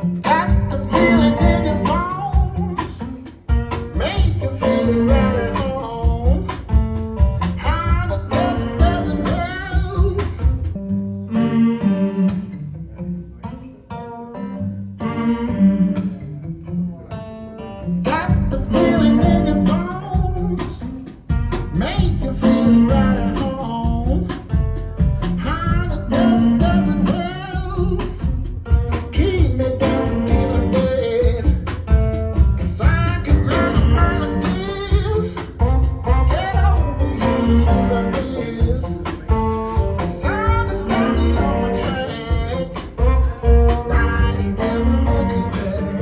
Got the feeling in your bones, make you feel right at home. How does it go? Got the feeling in your bones, make you feel right at home. How does it go? Keep me dancing till I'm dead, 'cause I can run a mile of this. Head over heels since I miss. The sound is got me on my track, right in the looking back.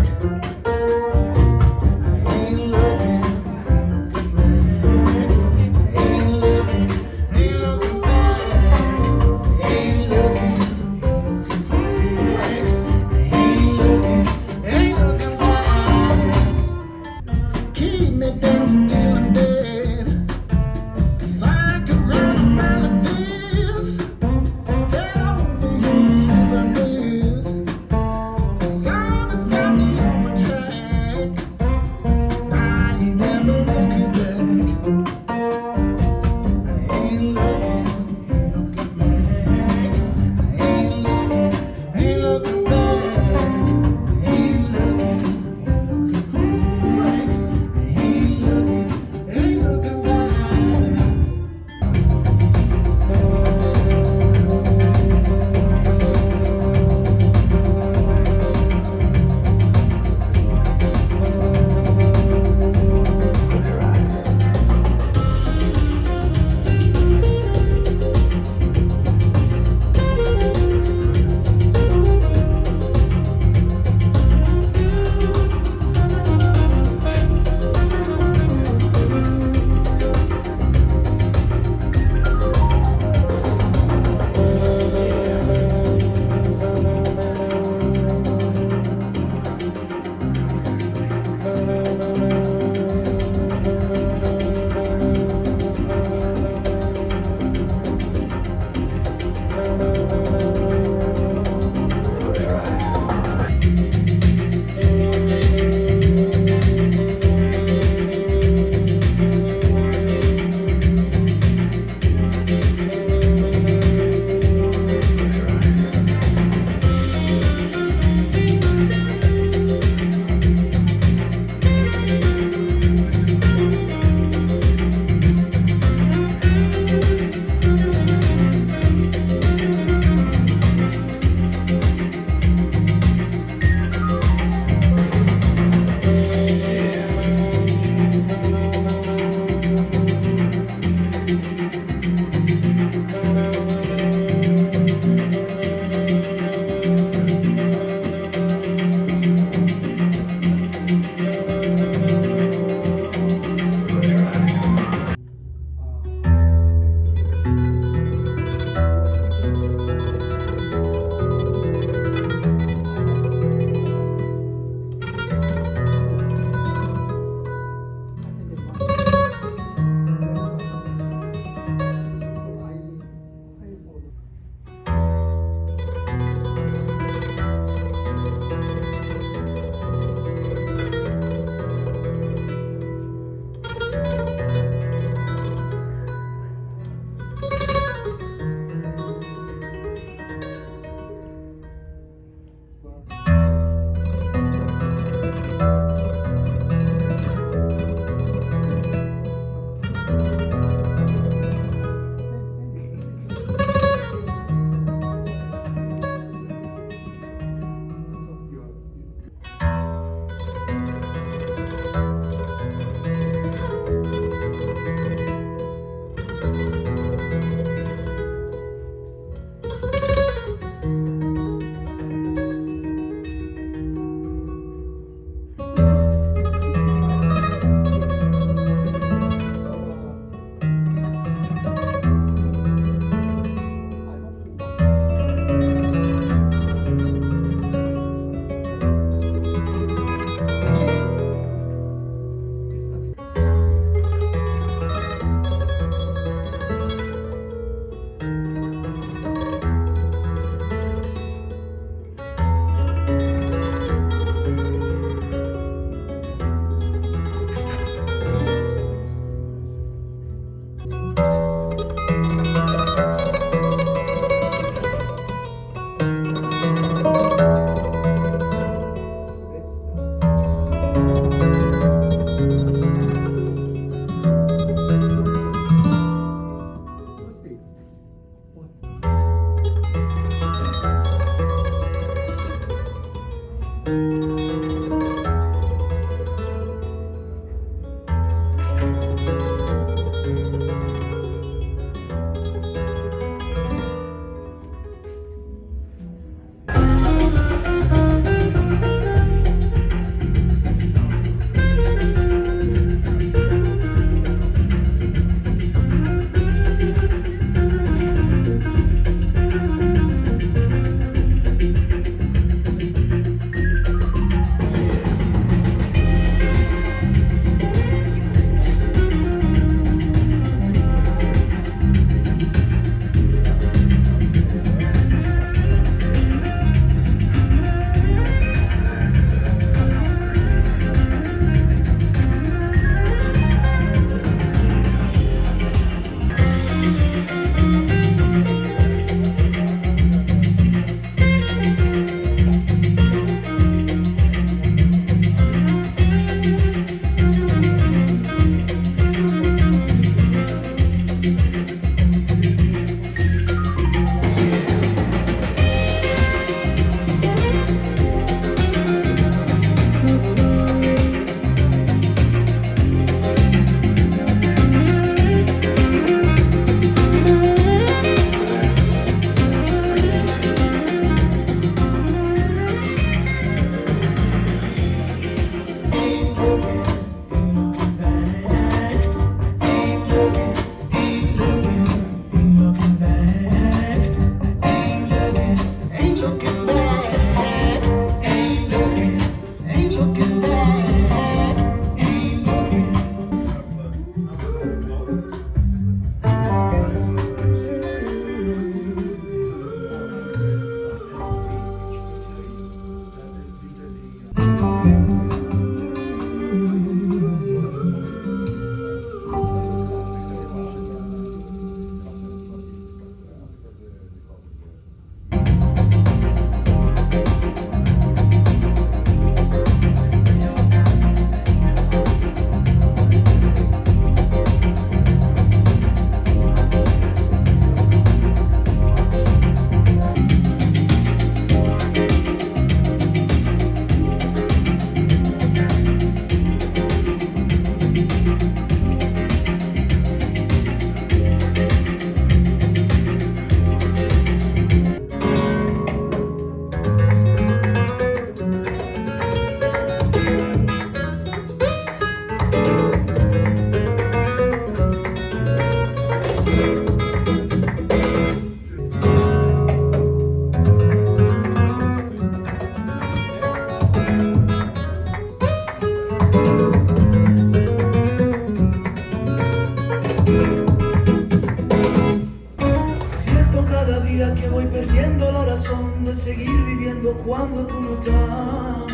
Cuando tú no estás,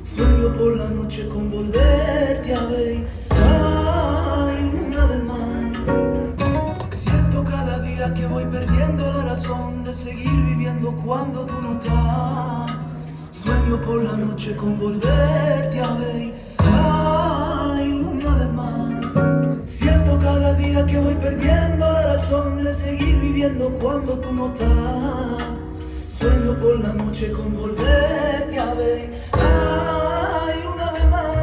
sueño por la noche con volverte a ver. Ay, una vez más. Siento cada día que voy perdiendo la razón de seguir viviendo cuando tú no estás. Sueño por la noche con volverte a ver. Ay, una vez más. Siento cada día que voy perdiendo la razón de seguir viviendo cuando tú no estás. Sueño por la noche con volverte a ver. Ay, una vez más.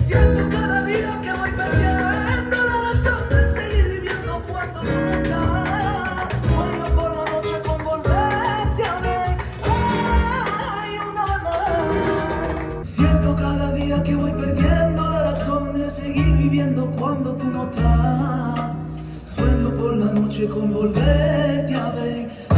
Siento cada día que voy perdiendo la razón de seguir viviendo cuando tú no estás. Sueño por la noche con volverte a ver. Ay, una vez más. Siento cada día que voy perdiendo la razón de seguir viviendo cuando tú no estás. Sueño por la noche con volverte a ver.